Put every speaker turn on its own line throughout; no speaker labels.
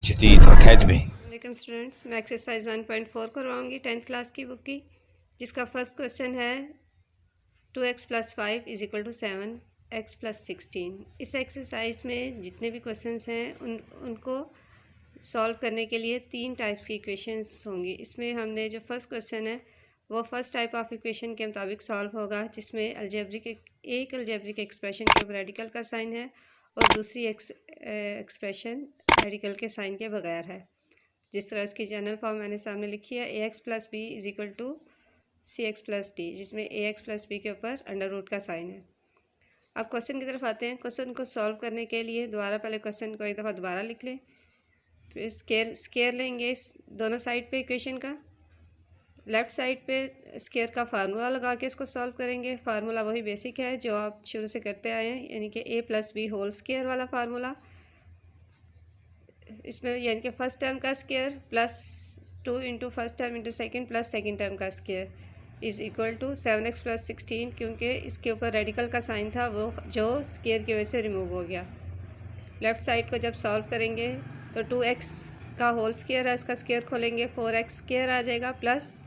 जदीद अकेडमी।
वालेकुम स्टूडेंट्स, मैं एक्सरसाइज 1.4 करवाऊँगी 10th क्लास की बुक की, जिसका फर्स्ट क्वेश्चन है 2x + 5 = 7 x + 16। इस एक्सरसाइज में जितने भी क्वेश्चंस हैं उनको सॉल्व करने के लिए 3 टाइप्स की इक्वेशंस होंगी। इसमें हमने जो फर्स्ट क्वेश्चन है वो फर्स्ट टाइप ऑफ इक्वेशन के मुताबिक सॉल्व होगा, जिसमें एक अलजेब्रिक एक्सप्रेशन के ऊपर रेडिकल का साइन है और दूसरी एक्सप्रेशन रेडिकल के साइन के बगैर है। जिस तरह इसकी जनरल फॉर्म मैंने सामने लिखी है ax + b = cx + d, जिसमें ax + b के ऊपर अंडर रूट का साइन है। अब क्वेश्चन की तरफ आते हैं। क्वेश्चन को सॉल्व करने के लिए दोबारा पहले क्वेश्चन को एक दफ़ा दोबारा लिख लें, फिर स्केयर लेंगे इस दोनों साइड पे इक्वेशन का। लेफ़्ट साइड पे स्केयर का फार्मूला लगा के इसको सॉल्व करेंगे। फार्मूला वही बेसिक है जो आप शुरू से करते आए हैं, यानी कि a + b होल स्केयर वाला फार्मूला। इसमें यानी कि फर्स्ट टर्म का square +2 × first term × second plus second term का स्केयर = 7x + 16, क्योंकि इसके ऊपर रेडिकल का साइन था वो जो स्केयर की वजह से रिमूव हो गया। लेफ़्ट साइड को जब सॉल्व करेंगे तो 2x का होल स्केयर है, इसका स्केयर खोलेंगे 4x स्केयर आ जाएगा, प्लस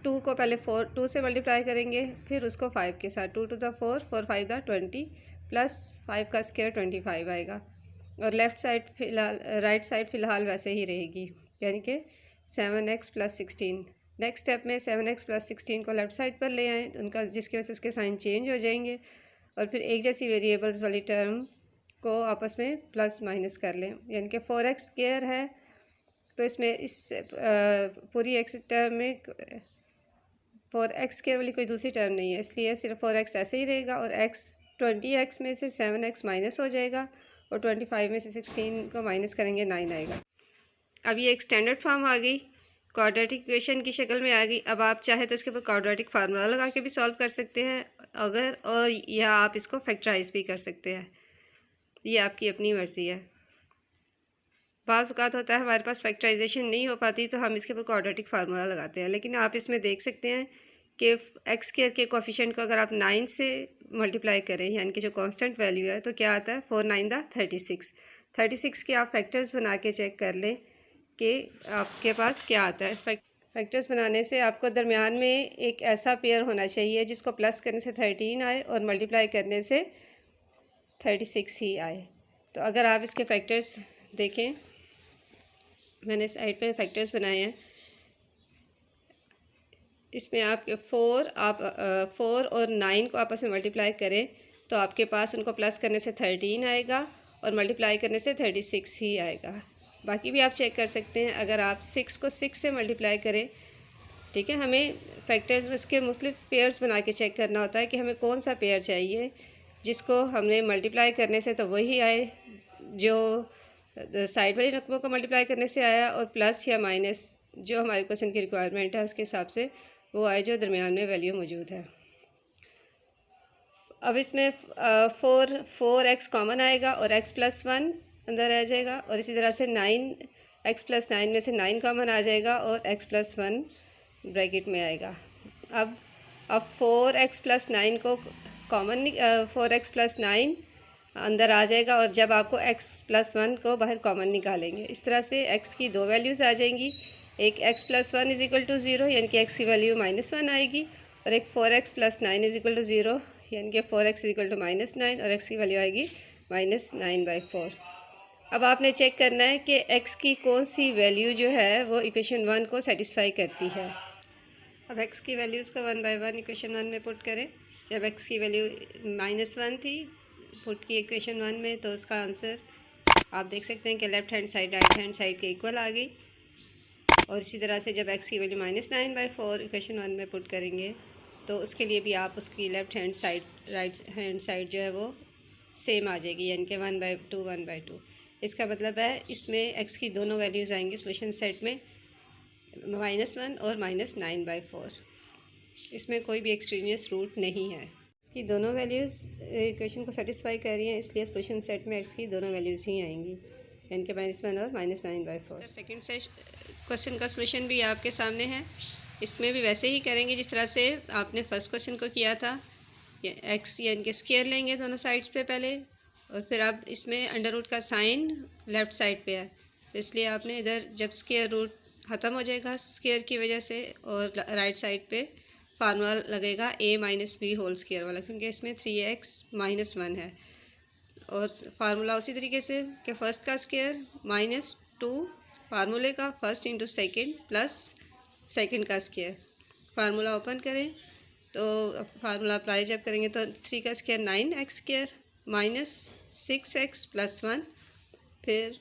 2 को पहले 2 से मल्टीप्लाई करेंगे, फिर उसको 5 के साथ 2 × 4 4 × 5 = 20, प्लस 5 का स्केयर 25 आएगा। और लेफ़्ट साइड फ़िलहाल राइट साइड फ़िलहाल वैसे ही रहेगी, यानी कि 7x + 16। नेक्स्ट स्टेप में 7x + 16 को लेफ़्ट साइड पर ले आएँ, उनका जिसकी वजह से उसके साइन चेंज हो जाएंगे, और फिर एक जैसी वेरिएबल्स वाली टर्म को आपस में प्लस माइनस कर लें, यानी कि 4x स्केयर है तो इसमें इस पूरी x टर्म में 4x स्केयर वाली कोई दूसरी टर्म नहीं है, इसलिए सिर्फ 4x ऐसे ही रहेगा, और x 20x में से 7x माइनस हो जाएगा और 25 में से 16 को माइनस करेंगे 9 आएगा। अब ये एक स्टैंडर्ड फॉर्म आ गई, क्वाड्रेटिक इक्वेशन की शक्ल में आ गई। अब आप चाहे तो इसके ऊपर क्वाड्रेटिक फार्मूला लगा के भी सॉल्व कर सकते हैं या आप इसको फैक्टराइज भी कर सकते हैं, ये आपकी अपनी मर्ज़ी है। बाज़ औक़ात होता है हमारे पास फैक्टराइजेशन नहीं हो पाती तो हम इसके ऊपर क्वाड्रेटिक फार्मूला लगाते हैं, लेकिन आप इसमें देख सकते हैं कि एक्स स्क्वायर के कोफिशिएंट को अगर आप 9 से मल्टीप्लाई करें, यानी कि जो कांस्टेंट वैल्यू है, तो क्या आता है 4 9 36। 36 के आप फैक्टर्स बना के चेक कर लें कि आपके पास क्या आता है। फैक्टर्स बनाने से आपको दरमियान में एक ऐसा पेयर होना चाहिए जिसको प्लस करने से 13 आए और मल्टीप्लाई करने से 36 ही आए। तो अगर आप इसके फैक्टर्स देखें, मैंने साइड पे फैक्टर्स बनाए हैं, इसमें आपके 4 और 9 को आपस में मल्टीप्लाई करें तो आपके पास उनको प्लस करने से 13 आएगा और मल्टीप्लाई करने से 36 ही आएगा। बाकी भी आप चेक कर सकते हैं, अगर आप 6 को 6 से मल्टीप्लाई करें, ठीक है, हमें फैक्टर्स इसके मुख्तलिफ पेयर्स बना के चेक करना होता है कि हमें कौन सा पेयर चाहिए जिसको हमने मल्टीप्लाई करने से तो वही आए जो साइड वाली रकमों को मल्टीप्लाई करने से आया, और प्लस या माइनस जो हमारे क्वेश्चन की रिक्वायरमेंट है उसके हिसाब से वो आए जो दरमियान में वैल्यू मौजूद है। अब इसमें 4x कॉमन आएगा और x + 1 अंदर आ जाएगा, और इसी तरह से x + 9 में से 9 कॉमन आ जाएगा और x + 1 ब्रैकेट में आएगा। अब 4x + 9 को कॉमन 4x + 9 अंदर आ जाएगा, और जब आपको x + 1 को बाहर कॉमन निकालेंगे, इस तरह से x की दो वैल्यूज़ आ जाएंगी। एक x + 1 = 0, यानी कि x की वैल्यू -1 आएगी, और एक 4x + 9 = 0, यानी कि 4x = -9 और x की वैल्यू आएगी -9/4। अब आपने चेक करना है कि x की कौन सी वैल्यू जो है वो इक्वेशन 1 को सेटिस्फाई करती है। अब x की वैल्यूज़ को 1 बाय 1 इक्वेशन 1 में पुट करें। जब x की वैल्यू -1 थी पुट की इक्वेशन 1 में, तो उसका आंसर आप देख सकते हैं कि left hand side right hand side के इक्वल आ गई। और इसी तरह से जब x की वैल्यू -9/4 इक्वेशन 1 में पुट करेंगे तो उसके लिए भी आप उसकी left hand side right hand side जो है वो सेम आ जाएगी, यानी कि 1/2 1/2। इसका मतलब है इसमें x की दोनों वैल्यूज़ आएंगी सोल्यूशन सेट में, -1 और -9/4। इसमें कोई भी एक्सट्रेनियस रूट नहीं है, इसकी दोनों वैल्यूज़ इक्वेशन को सेटिस्फाई कर रही हैं, इसलिए सोल्यूशन सेट में x की दोनों वैल्यूज़ ही आएंगी, यानी कि -1 और -9/4। सेकेंड से क्वेश्चन का सोल्यूशन भी आपके सामने है। इसमें भी वैसे ही करेंगे जिस तरह से आपने फर्स्ट क्वेश्चन को किया था। x यानी कि स्क्वायर लेंगे दोनों साइड्स पे पहले, और फिर आप इसमें अंडर रूट का साइन लेफ़्ट साइड पे है तो इसलिए आपने इधर जब स्क्वायर रूट ख़त्म हो जाएगा स्क्वायर की वजह से, और राइट साइड पे फार्मूला लगेगा a minus B whole square वाला, क्योंकि इसमें 3x-1 है। और फार्मूला उसी तरीके से कि फ़र्स्ट का स्क्वायर -2 फार्मूले का first into second plus second का स्क्वायर। फार्मूला ओपन करें तो फार्मूला अप्लाई जब करेंगे तो 3 का स्क्वायर 9x² -6x + 1। फिर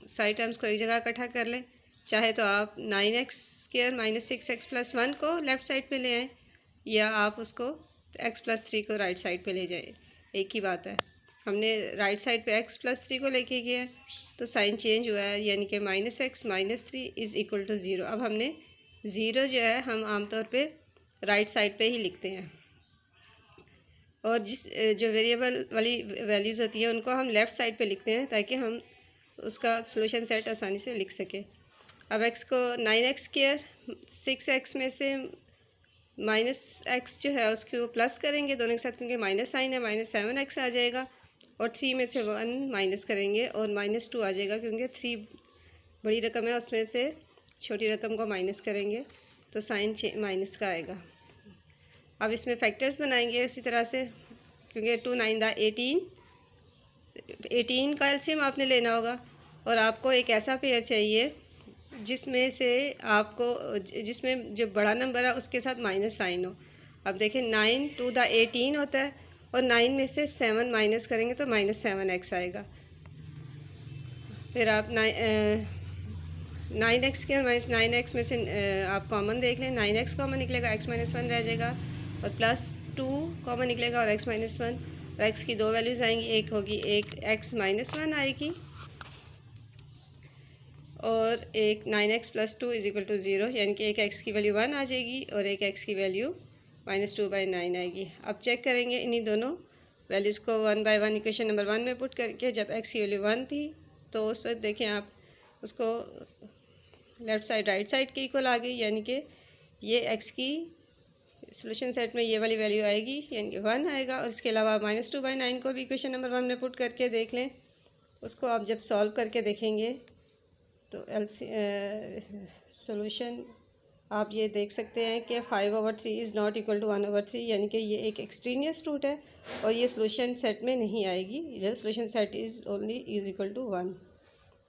साइड टर्म्स को एक जगह इकट्ठा कर लें। चाहे तो आप 9x² -6x + 1 को लेफ़्ट साइड पे ले आएँ, या आप उसको x + 3 को राइट साइड पे ले जाएँ, एक ही बात है। हमने राइट साइड पे x + 3 को लेके गया है तो साइन चेंज हुआ है, यानी कि -x -3 = 0। अब हमने 0 जो है हम आमतौर पे राइट साइड पे ही लिखते हैं, और जो वेरिएबल वाली वैल्यूज़ होती हैं उनको हम लेफ़्ट साइड पे लिखते हैं ताकि हम उसका सॉल्यूशन सेट आसानी से लिख सकें। अब x को 9x², 6x में से -x जो है उसको प्लस करेंगे दोनों के साथ, क्योंकि माइनस साइन है, -7x आ जाएगा। और 3 में से 1 माइनस करेंगे और -2 आ जाएगा, क्योंकि 3 बड़ी रकम है, उसमें से छोटी रकम को माइनस करेंगे तो साइन माइनस का आएगा। अब इसमें फैक्टर्स बनाएंगे उसी तरह से, क्योंकि 2 9 दा 18 का एलसीएम आपने लेना होगा, और आपको एक ऐसा पेयर चाहिए जिसमें जो बड़ा नंबर है उसके साथ माइनस साइन हो। अब देखें 9 2 दा 18 होता है, और 9 में से 7 माइनस करेंगे तो -7x आएगा। फिर आप 9x² -9x में से आप कॉमन देख लें, 9x कॉमन निकलेगा, x - 1 रह जाएगा, और +2 कॉमन निकलेगा और x - 1, और x की दो वैल्यूज़ आएंगी, एक होगी एक x - 1 आएगी, और एक 9x + 2 = 0, यानी कि एक x की वैल्यू 1 आ जाएगी और एक x की वैल्यू -2/9 आएगी। अब चेक करेंगे इन्हीं दोनों वैल्यूज़ को 1 बाय 1 इक्वेशन नंबर 1 में पुट करके। जब x की वैल्यू 1 थी तो उस वक्त देखें आप उसको लेफ़्ट साइड राइट साइड के इक्वल आ गई, यानी कि ये x की सॉल्यूशन सेट में ये वाली वैल्यू आएगी, यानी कि 1 आएगा। और इसके अलावा -2/9 को भी इक्वेशन नंबर 1 में पुट करके देख लें। उसको आप जब सॉल्व करके देखेंगे तो सॉल्यूशन आप ये देख सकते हैं कि 5/3 इज़ नॉट इक्वल टू 1/3, यानी कि ये एक एक्सट्रीनियस रूट है और ये सॉल्यूशन सेट में नहीं आएगी। ये solution set is equal to 1,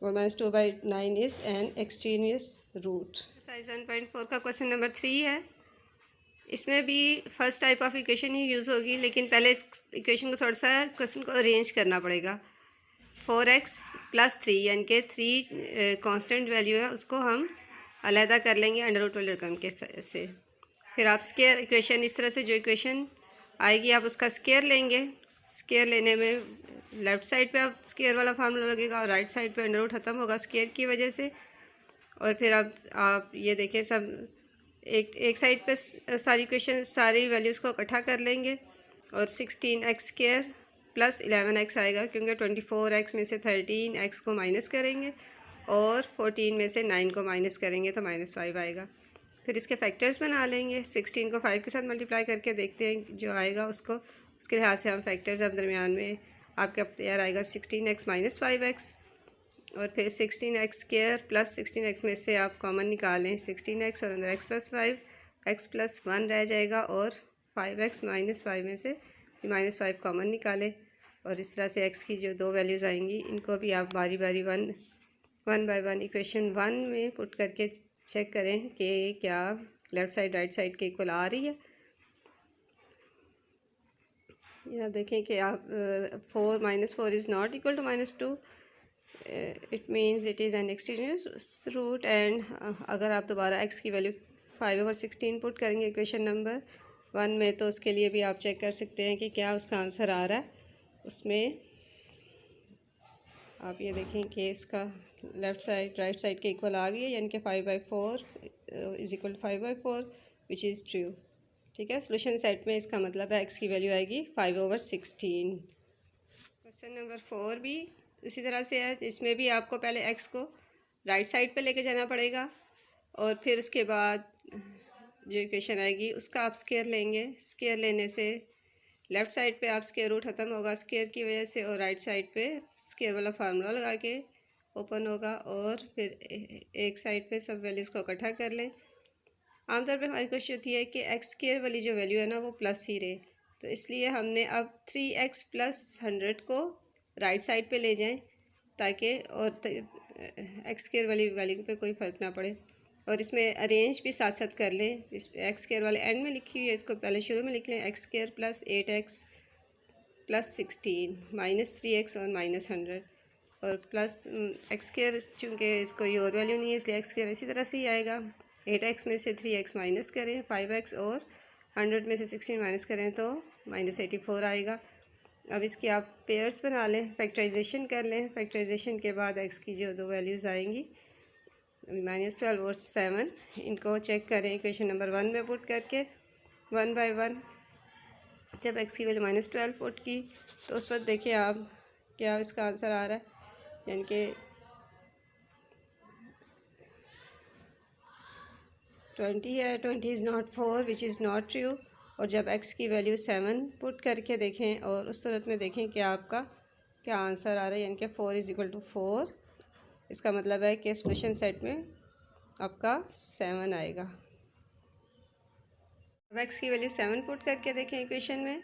और -2/9 is an extraneous root. Exercise 1.4 का क्वेश्चन नंबर 3 है। इसमें भी फर्स्ट टाइप ऑफ इक्वेशन ही यूज़ होगी, लेकिन पहले इस इक्वेशन को थोड़ा सा क्वेश्चन को अरेंज करना पड़ेगा। 4x + 3 यानी कि 3 कांस्टेंट वैल्यू है, उसको हम अलहदा कर लेंगे अंडर रूट वाले रकम के से। फिर आप स्क्वायर इक्वेशन इस तरह से जो इक्वेशन आएगी आप उसका स्क्वायर लेंगे। स्क्वायर लेने में लेफ़्ट साइड पे आप स्क्वायर वाला फार्मूला लगेगा और राइट साइड पे अंडर रूट ख़त्म होगा स्क्वायर की वजह से। और फिर आप ये देखें सब एक साइड पे सारी इक्वेशन सारी वैल्यूज़ को इकट्ठा कर लेंगे, और 16x² + 11x आएगा, क्योंकि 24x में से 13x को माइनस करेंगे और 14 में से 9 को माइनस करेंगे तो -5 आएगा। फिर इसके फैक्टर्स बना लेंगे। 16 को 5 के साथ मल्टीप्लाई करके देखते हैं जो आएगा उसको, उसके लिहाज से हम फैक्टर्स अब दरमियान में आपका तैयार आएगा 16x - 5x, और फिर 16x² + 16x में से आप कॉमन निकालें 16x, और अंदर x + 5 x + 1 रह जाएगा, और 5x - 5 में से -5 कॉमन निकालें। और इस तरह से x की जो दो वैल्यूज़ आएंगी इनको भी आप बारी बारी 1 बाय 1 इक्वेशन 1 में पुट करके चेक करें कि क्या लेफ़्ट साइड राइट साइड के इक्वल आ रही है। यहाँ देखें कि आप 4 - 4 is not equal to -2, it means it is an extraneous root. And अगर आप दोबारा x की वैल्यू 5/16 पुट करेंगे इक्वेशन नंबर 1 में, तो उसके लिए भी आप चेक कर सकते हैं कि क्या उसका आंसर आ रहा है। उसमें आप ये देखें कि इसका लेफ़्ट साइड राइट साइड के इक्वल आ गई है, यानी कि 5/4 is equal to 5/4 which is true. ठीक है, सॉल्यूशन सेट में इसका मतलब है x की वैल्यू आएगी 5/16। क्वेश्चन नंबर 4 भी इसी तरह से है। इसमें भी आपको पहले x को राइट साइड पे लेके जाना पड़ेगा, और फिर उसके बाद जो इक्वेशन आएगी उसका आप स्क्वायर लेंगे। स्क्वायर लेने से लेफ़्ट साइड पे आप स्क्वायर रूट ख़त्म होगा स्क्वायर की वजह से, और राइट साइड पे स्क्वायर वाला फार्मूला लगा के ओपन होगा और फिर एक साइड पे सब वैल्यूज़ को इकट्ठा कर लें। आमतौर पे हमारी कोशिश होती है कि एक्स स्क्वायर वाली जो वैल्यू है ना वो प्लस ही रहे, तो इसलिए हमने अब 3x + 100 को राइट साइड पे ले जाएं ताकि और एक्स स्क्वायर वाली वैल्यू पे कोई फ़र्क ना पड़े। और इसमें अरेंज भी साथ साथ कर लें। इस एक्स स्क्वायर वाले एंड में लिखी हुई है, इसको पहले शुरू में लिख लें। एक्स स्क्वायर + 8x + 16 -3x और -100 और प्लस एक्स स्क्वायर, चूँकि इसको और वैल्यू नहीं है इसलिए एक्स स्क्वायर इसी तरह से ही आएगा। 8x में से 3x माइनस करें 5x और 100 में से 16 माइनस करें तो -84 आएगा। अब इसकी आप पेयर्स बना लें, फैक्टराइजेशन कर लें। फैक्टराइजेशन के बाद x की जो दो वैल्यूज़ आएंगी -12 और 7, इनको चेक करें इक्वेशन नंबर 1 में पुट करके 1 बाय 1। जब x की वैल्यू -12 पुट की तो उस वक्त देखिए आप क्या इसका आंसर आ रहा है, यानी कि 20 है। 20 is not 4 which is not true. और जब x की वैल्यू 7 पुट करके देखें और उस सूरत में देखें कि आपका क्या आंसर आ रहा है, यानी कि 4 = 4। इसका मतलब है कि सॉल्यूशन सेट में आपका 7 आएगा। अब x की वैल्यू 7 पुट करके देखें इक्वेशन में,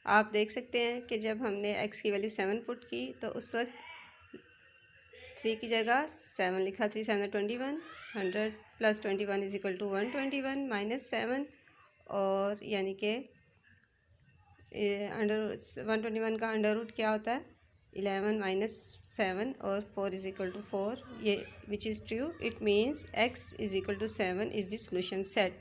आप देख सकते हैं कि जब हमने x की वैल्यू 7 पुट की तो उस वक्त 3 की जगह 7 लिखा। 3 7 21, 100 + 21 = 121 -7 और यानी कि √121 का अंडर क्या होता है 11 - 7 और 4 = 4, ये विच is true. It means x = 7 is the solution set.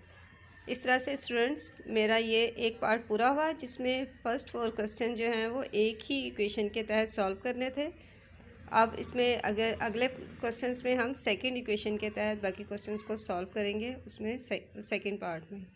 इस तरह से स्टूडेंट्स मेरा ये एक पार्ट पूरा हुआ जिसमें फ़र्स्ट 4 क्वेश्चन जो हैं वो एक ही इक्वेशन के तहत सॉल्व करने थे। अब इसमें अगर अगले क्वेश्चंस में हम सेकंड इक्वेशन के तहत बाकी क्वेश्चंस को सॉल्व करेंगे उसमें सेकंड पार्ट में।